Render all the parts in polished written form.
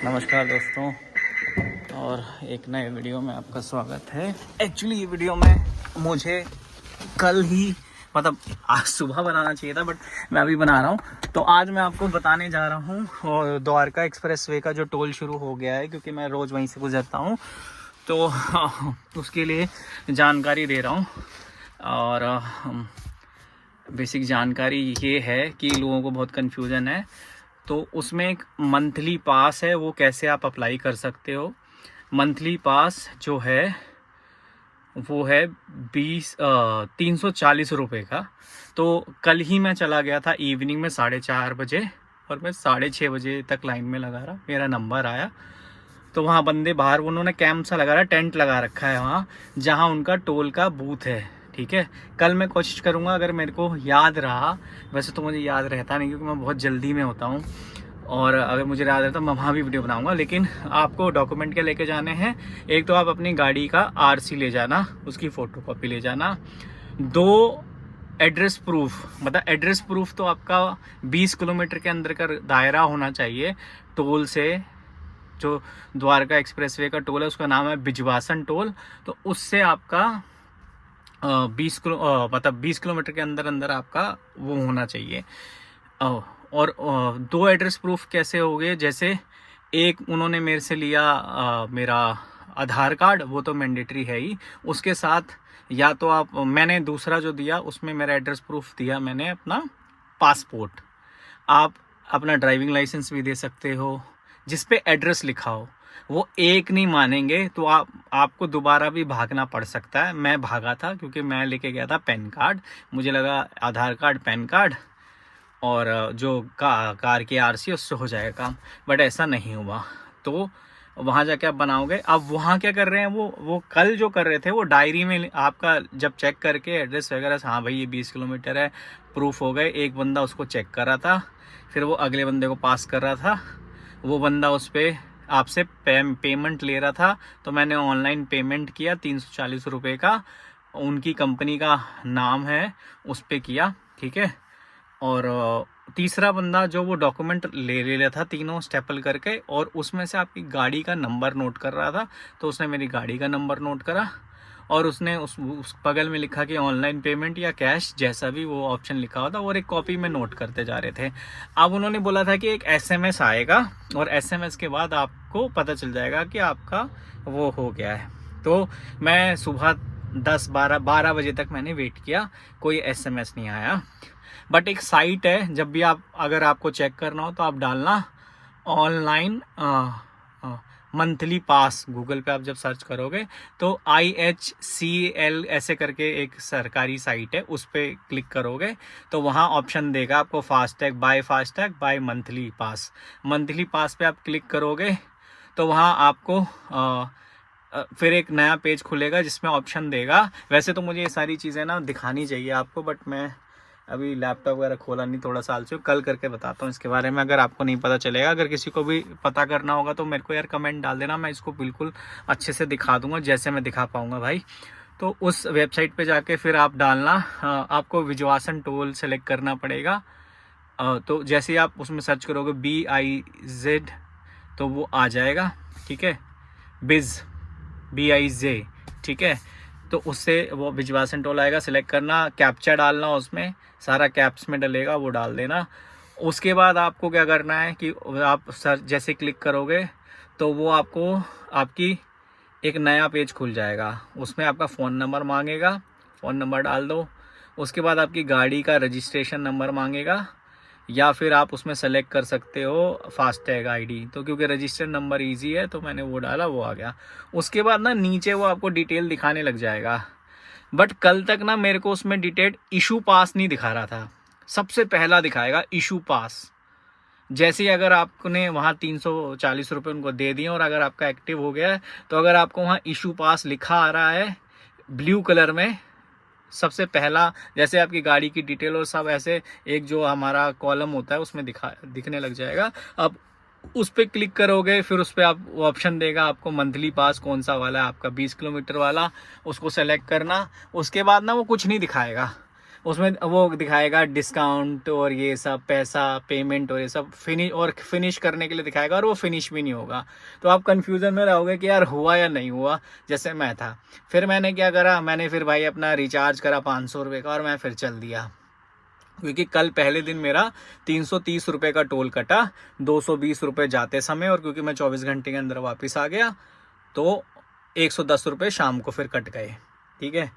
नमस्कार दोस्तों, और एक नए वीडियो में आपका स्वागत है। एक्चुअली ये वीडियो में मुझे कल ही मतलब आज सुबह बनाना चाहिए था, बट मैं अभी बना रहा हूँ। तो आज मैं आपको बताने जा रहा हूँ और द्वारका एक्सप्रेस वे का जो टोल शुरू हो गया है, क्योंकि मैं रोज़ वहीं से गुजरता हूँ, तो उसके लिए जानकारी दे रहा हूँ। और बेसिक जानकारी ये है कि लोगों को बहुत कन्फ्यूज़न है। तो उसमें एक मंथली पास है, वो कैसे आप अप्लाई कर सकते हो। मंथली पास जो है वो है 340 रुपये का। तो कल ही मैं चला गया था इवनिंग में 4:30 बजे, और मैं 6:30 बजे तक लाइन में लगा रहा। मेरा नंबर आया तो वहाँ बंदे बाहर, उन्होंने कैंप सा लगा रहा, टेंट लगा रखा है वहाँ जहाँ उनका टोल का बूथ है। ठीक है, कल मैं कोशिश करूँगा, अगर मेरे को याद रहा। वैसे तो मुझे याद रहता नहीं, क्योंकि मैं बहुत जल्दी में होता हूँ, और अगर मुझे याद रहता तो मैं वहाँ भी वीडियो बनाऊंगा। लेकिन आपको डॉक्यूमेंट क्या लेके जाने हैं? एक तो आप अपनी गाड़ी का आरसी ले जाना, उसकी फ़ोटो कॉपी ले जाना। 2 एड्रेस प्रूफ, मतलब एड्रेस प्रूफ तो आपका 20 किलोमीटर के अंदर का दायरा होना चाहिए टोल से। जो द्वारका एक्सप्रेसवे का टोल है उसका नाम है बिजवासन टोल। तो उससे आपका 20 किलोमीटर के अंदर अंदर आपका वो होना चाहिए। और 2 एड्रेस प्रूफ कैसे हो गए? जैसे एक उन्होंने मेरे से लिया मेरा आधार कार्ड, वो तो मैंडेटरी है ही। उसके साथ या तो आप, मैंने दूसरा जो दिया उसमें मेरा एड्रेस प्रूफ दिया मैंने अपना पासपोर्ट। आप अपना ड्राइविंग लाइसेंस भी दे सकते हो जिस पे एड्रेस लिखा हो। वो एक नहीं मानेंगे तो आपको दोबारा भी भागना पड़ सकता है। मैं भागा था क्योंकि मैं लेके गया था पैन कार्ड, मुझे लगा आधार कार्ड, पैन कार्ड और जो कार की आरसी उससे हो जाएगा काम, बट ऐसा नहीं हुआ। तो वहाँ जाके आप बनाओगे। अब वहाँ क्या कर रहे हैं, वो कल जो कर रहे थे वो डायरी में आपका जब चेक करके एड्रेस वगैरह, हाँ भाई ये 20 किलोमीटर है, प्रूफ हो गए। एक बंदा उसको चेक कर रहा था, फिर वो अगले बंदे को पास कर रहा था। वो बंदा उस पर आपसे पेमेंट ले रहा था, तो मैंने ऑनलाइन पेमेंट किया 340 रुपये का। उनकी कंपनी का नाम है, उस पर किया। ठीक है। और तीसरा बंदा जो वो डॉक्यूमेंट ले लिया था तीनों स्टेपल करके, और उसमें से आपकी गाड़ी का नंबर नोट कर रहा था। तो उसने मेरी गाड़ी का नंबर नोट करा, और उसने उस बगल में लिखा कि ऑनलाइन पेमेंट या कैश, जैसा भी वो ऑप्शन लिखा हुआ था, और एक कॉपी में नोट करते जा रहे थे। अब उन्होंने बोला था कि एक एसएमएस आएगा, और एसएमएस के बाद आपको पता चल जाएगा कि आपका वो हो गया है। तो मैं सुबह 10-12 बजे तक मैंने वेट किया, कोई एसएमएस नहीं आया। बट एक साइट है, जब भी आप, अगर आपको चेक करना हो तो आप डालना ऑनलाइन मंथली पास। गूगल पे आप जब सर्च करोगे तो IHCL ऐसे करके एक सरकारी साइट है, उस पर क्लिक करोगे तो वहाँ ऑप्शन देगा आपको FASTag, bye monthly pass. Monthly pass पे आप क्लिक करोगे तो वहाँ आपको फिर एक नया पेज खुलेगा जिसमें ऑप्शन देगा। वैसे तो मुझे ये सारी चीज़ें ना दिखानी चाहिए आपको, बट मैं अभी लैपटॉप वगैरह खोला नहीं, थोड़ा साल से, कल करके बताता हूँ इसके बारे में। अगर आपको नहीं पता चलेगा, अगर किसी को भी पता करना होगा तो मेरे को यार कमेंट डाल देना, मैं इसको बिल्कुल अच्छे से दिखा दूंगा जैसे मैं दिखा पाऊँगा भाई। तो उस वेबसाइट पे जाके फिर आप डालना, आपको विजवासन टोल सेलेक्ट करना पड़ेगा। तो जैसे ही आप उसमें सर्च करोगे BIZ तो वो आ जाएगा। ठीक है, BIZ। ठीक है, तो उससे वो विजवासन टोल आएगा, सिलेक्ट करना, कैप्चा डालना, उसमें सारा कैप्स में डलेगा, वो डाल देना। उसके बाद आपको क्या करना है कि आप सर जैसे क्लिक करोगे तो वो आपको आपकी एक नया पेज खुल जाएगा। उसमें आपका फ़ोन नंबर मांगेगा, फ़ोन नंबर डाल दो। उसके बाद आपकी गाड़ी का रजिस्ट्रेशन नंबर मांगेगा, या फिर आप उसमें सेलेक्ट कर सकते हो फास्टैग ID। तो क्योंकि रजिस्टर नंबर इजी है तो मैंने वो डाला, वो आ गया। उसके बाद ना नीचे वो आपको डिटेल दिखाने लग जाएगा। बट कल तक ना मेरे को उसमें डिटेल इशू पास नहीं दिखा रहा था। सबसे पहला दिखाएगा इशू पास। जैसे ही अगर आपने वहाँ 340 रुपये उनको दे दिए और अगर आपका एक्टिव हो गया है, तो अगर आपको वहाँ इशू पास लिखा आ रहा है ब्लू कलर में, सबसे पहला, जैसे आपकी गाड़ी की डिटेल और सब ऐसे एक जो हमारा कॉलम होता है उसमें दिखने लग जाएगा। अब उस पर क्लिक करोगे, फिर उस पर आप ऑप्शन देगा आपको मंथली पास कौन सा वाला है, आपका 20 किलोमीटर वाला, उसको सेलेक्ट करना। उसके बाद ना वो कुछ नहीं दिखाएगा, उसमें वो दिखाएगा डिस्काउंट और ये सब पैसा पेमेंट और ये सब फिनिश करने के लिए दिखाएगा, और वो फिनिश भी नहीं होगा। तो आप कंफ्यूजन में रहोगे कि यार हुआ या नहीं हुआ, जैसे मैं था। फिर मैंने क्या करा, मैंने फिर भाई अपना रिचार्ज करा 500 रुपये का, और मैं फिर चल दिया। क्योंकि कल पहले दिन मेरा 330 रुपये का टोल कटा, 220 रुपये जाते समय, और क्योंकि मैं 24 घंटे के अंदर वापस आ गया तो 110 रुपये शाम को फिर कट गए। ठीक है,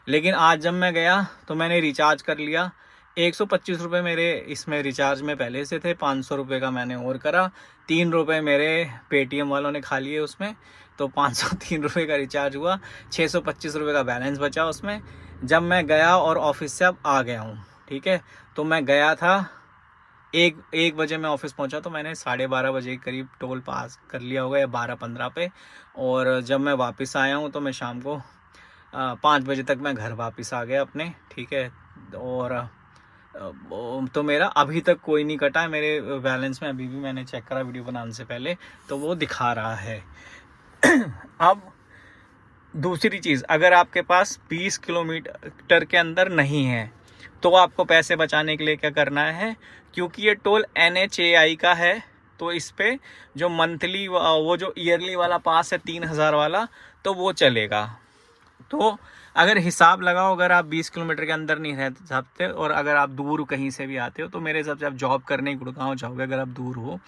लेकिन आज जब मैं गया तो मैंने रिचार्ज कर लिया। 125 रुपये मेरे इसमें रिचार्ज में पहले से थे, 500 रुपये का मैंने और करा, 3 रुपये मेरे पेटीएम वालों ने खा लिए उसमें, तो 503 रुपये का रिचार्ज हुआ, 625 रुपये का बैलेंस बचा उसमें। जब मैं गया और ऑफिस से अब आ गया हूँ, ठीक है, तो मैं गया था 1 बजे मैं ऑफिस पहुंचा, तो मैंने 12:30 बजे के करीब टोल पास कर लिया होगा, या 12:15 पे। और जब मैं वापस आया हूं तो मैं शाम को 5 बजे तक मैं घर वापस आ गया अपने। ठीक है, और तो मेरा अभी तक कोई नहीं कटा है मेरे बैलेंस में, अभी भी मैंने चेक करा वीडियो बनाने से पहले, तो वो दिखा रहा है। अब दूसरी चीज़, अगर आपके पास 20 किलोमीटर के अंदर नहीं है तो आपको पैसे बचाने के लिए क्या करना है, क्योंकि ये टोल NHAI का है, तो इस पे जो मंथली वो जो ईयरली वाला पास है 3000 वाला, तो वो चलेगा। तो अगर हिसाब लगाओ, अगर आप 20 किलोमीटर के अंदर नहीं रह सकते और अगर आप दूर कहीं से भी आते हो, तो मेरे हिसाब से आप जॉब करने गुड़गांव जाओगे, अगर आप दूर हो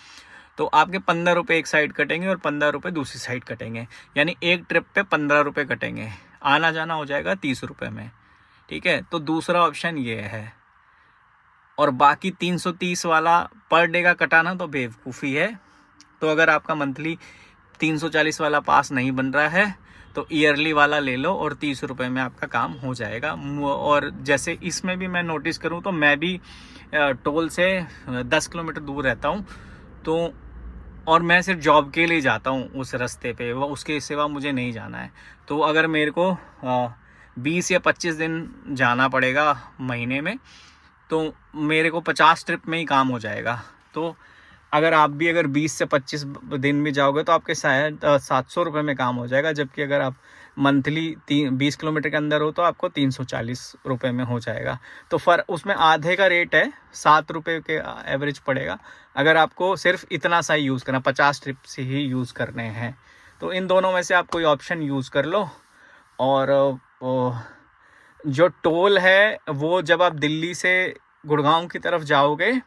तो आपके 15 रुपये एक साइड कटेंगे और 15 रुपये दूसरी साइड कटेंगे, यानी एक ट्रिप पे 15 रुपये कटेंगे, आना जाना हो जाएगा 30 रुपये में। ठीक है, तो दूसरा ऑप्शन ये है। और बाकी 330 वाला पर डे का कटाना तो बेवकूफ़ी है। तो अगर आपका मंथली 340 वाला पास नहीं बन रहा है तो ईयरली वाला ले लो, और 30 रुपये में आपका काम हो जाएगा। और जैसे इसमें भी मैं नोटिस करूँ तो मैं भी टोल से 10 किलोमीटर दूर रहता हूँ, तो और मैं सिर्फ जॉब के लिए जाता हूँ उस रास्ते पे, वो उसके सिवा मुझे नहीं जाना है। तो अगर मेरे को 20 या 25 दिन जाना पड़ेगा महीने में, तो मेरे को 50 ट्रिप में ही काम हो जाएगा। तो अगर आप भी अगर 20 से 25 दिन भी जाओगे तो आपके शायद 700 रुपये में काम हो जाएगा, जबकि अगर आप मंथली 20 किलोमीटर के अंदर हो तो आपको 340 रुपये में हो जाएगा। तो उसमें आधे का रेट है, 7 रुपये के एवरेज पड़ेगा अगर आपको सिर्फ इतना सा ही यूज़ करना, 50 ट्रिप से ही यूज़ करने हैं। तो इन दोनों में से आप कोई ऑप्शन यूज़ कर लो। और जो टोल है वो जब आप दिल्ली से गुड़गांव की तरफ जाओगे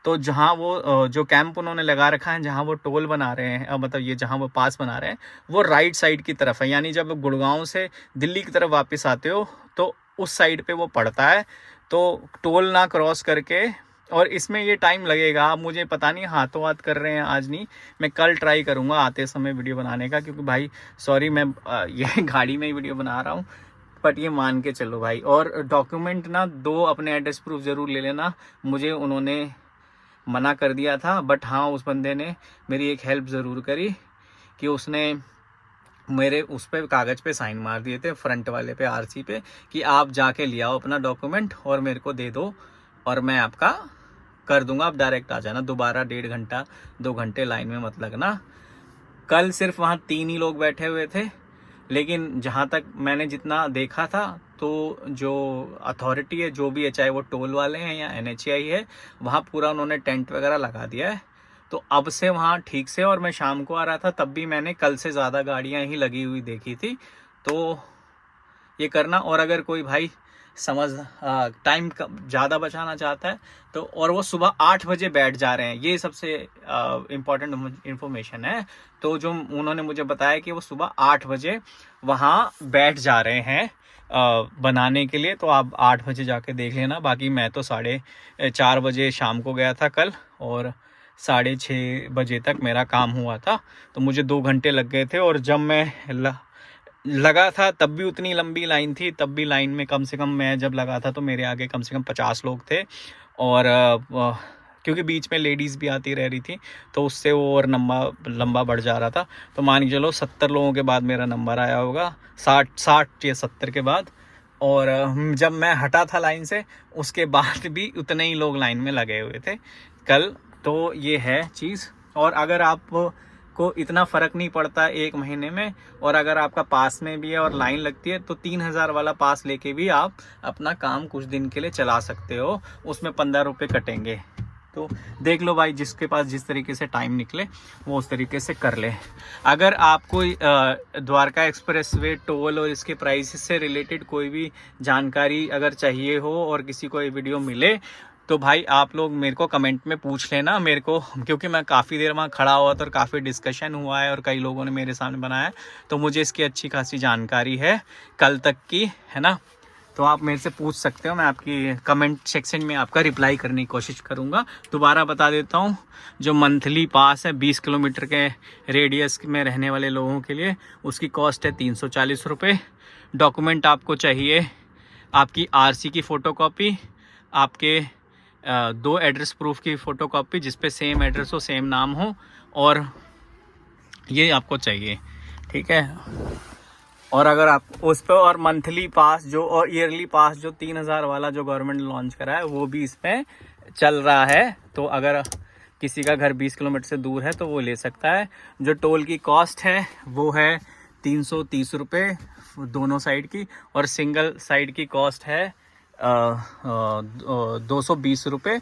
तो जहाँ वो जो कैंप उन्होंने लगा रखा है, जहाँ वो टोल बना रहे हैं, मतलब ये जहाँ वो पास बना रहे हैं, वो राइट साइड की तरफ है। यानी जब गुड़गांव से दिल्ली की तरफ वापस आते हो तो उस साइड पे वो पड़ता है, तो टोल ना क्रॉस करके। और इसमें ये टाइम लगेगा, मुझे पता नहीं, हाथों हाथ कर रहे हैं आज नहीं, मैं कल ट्राई करूँगा आते समय वीडियो बनाने का, क्योंकि भाई सॉरी मैं ये गाड़ी में ही वीडियो बना रहा हूँ, बट ये मान के चलो भाई। और डॉक्यूमेंट ना 2 अपने एड्रेस प्रूफ ज़रूर ले लेना, मुझे उन्होंने मना कर दिया था, बट हाँ उस बंदे ने मेरी एक हेल्प ज़रूर करी कि उसने मेरे उस पर कागज़ पे साइन मार दिए थे, फ्रंट वाले पे आरसी पे, कि आप जाके ले आओ अपना डॉक्यूमेंट और मेरे को दे दो और मैं आपका कर दूंगा, आप डायरेक्ट आ जाना, दोबारा 1.5 घंटा 2 घंटे लाइन में मत लगना। कल सिर्फ वहाँ 3 ही लोग बैठे हुए थे, लेकिन जहाँ तक मैंने जितना देखा था तो जो अथॉरिटी है, जो भी है, चाहे वो टोल वाले हैं या NHAI है, वहाँ पूरा उन्होंने टेंट वगैरह लगा दिया है। तो अब से वहाँ ठीक से, और मैं शाम को आ रहा था तब भी मैंने कल से ज़्यादा गाड़ियाँ ही लगी हुई देखी थी। तो ये करना। और अगर कोई भाई टाइम ज़्यादा बचाना चाहता है तो, और वो सुबह 8 बजे बैठ जा रहे हैं, ये सबसे इम्पॉर्टेंट इन्फॉर्मेशन है। तो जो उन्होंने मुझे बताया कि वो सुबह 8 बजे वहाँ बैठ जा रहे हैं बनाने के लिए, तो आप 8 बजे जाके देख लेना। बाकी मैं तो 4:30 बजे शाम को गया था कल, और 6:30 बजे तक मेरा काम हुआ था, तो मुझे 2 घंटे लग गए थे। और जब मैं लगा था तब भी उतनी लंबी लाइन थी, तब भी लाइन में कम से कम, मैं जब लगा था तो मेरे आगे कम से कम 50 लोग थे। और क्योंकि बीच में लेडीज़ भी आती रह रही थी तो उससे वो और लंबा बढ़ जा रहा था। तो मान के चलो 70 लोगों के बाद मेरा नंबर आया होगा, 60 या 70 के बाद। और जब मैं हटा था लाइन से उसके बाद भी उतने ही लोग लाइन में लगे हुए थे कल। तो ये है चीज़। और अगर आप को इतना फ़र्क नहीं पड़ता 1 महीने में। और अगर आपका पास में भी है और लाइन लगती है तो 3000 वाला पास लेके भी आप अपना काम कुछ दिन के लिए चला सकते हो, उसमें 15 रुपये कटेंगे। तो देख लो भाई, जिसके पास जिस तरीके से टाइम निकले वो उस तरीके से कर ले। अगर आपको द्वारका एक्सप्रेस वे, टोल और इसके प्राइसेस से रिलेटेड कोई भी जानकारी अगर चाहिए हो और किसी को ये वीडियो मिले तो भाई आप लोग मेरे को कमेंट में पूछ लेना मेरे को, क्योंकि मैं काफ़ी देर वहाँ खड़ा हुआ था और काफ़ी डिस्कशन हुआ है और कई लोगों ने मेरे सामने बनाया है, तो मुझे इसकी अच्छी खासी जानकारी है कल तक की, है ना। तो आप मेरे से पूछ सकते हो, मैं आपकी कमेंट सेक्शन में आपका रिप्लाई करने की कोशिश करूँगा। दोबारा बता देता हूँ, जो मंथली पास है 20 किलोमीटर के रेडियस में रहने वाले लोगों के लिए, उसकी कॉस्ट है 340 रुपये। डॉक्यूमेंट आपको चाहिए आपकी आरसी की फ़ोटोकॉपी, आपके 2 एड्रेस प्रूफ की फ़ोटोकॉपी जिस पे सेम एड्रेस हो, सेम नाम हो, और ये आपको चाहिए, ठीक है। और अगर आप उस पर और मंथली पास जो और ईयरली पास जो 3000 वाला जो गवर्नमेंट लॉन्च करा है वो भी इसमें चल रहा है, तो अगर किसी का घर 20 किलोमीटर से दूर है तो वो ले सकता है। जो टोल की कॉस्ट है वो है 330 रुपये दोनों साइड की, और सिंगल साइड की कॉस्ट है 220 रुपये,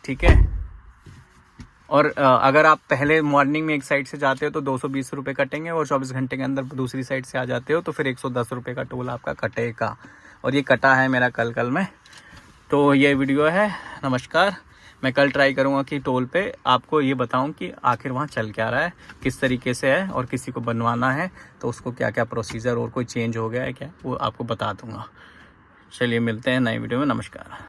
ठीक है। और अगर आप पहले मॉर्निंग में एक साइड से जाते हो तो 220 रुपये कटेंगे, और 24 घंटे के अंदर दूसरी साइड से आ जाते हो तो फिर 110 रुपये का टोल आपका कटेगा। और ये कटा है मेरा कल में। तो ये वीडियो है, नमस्कार। मैं कल ट्राई करूँगा कि टोल पे आपको ये बताऊँ कि आखिर वहाँ चल क्या रहा है, किस तरीके से है, और किसी को बनवाना है तो उसको क्या क्या प्रोसीजर और कोई चेंज हो गया है क्या, वो आपको बता दूँगा। चलिए मिलते हैं नई वीडियो में, नमस्कार।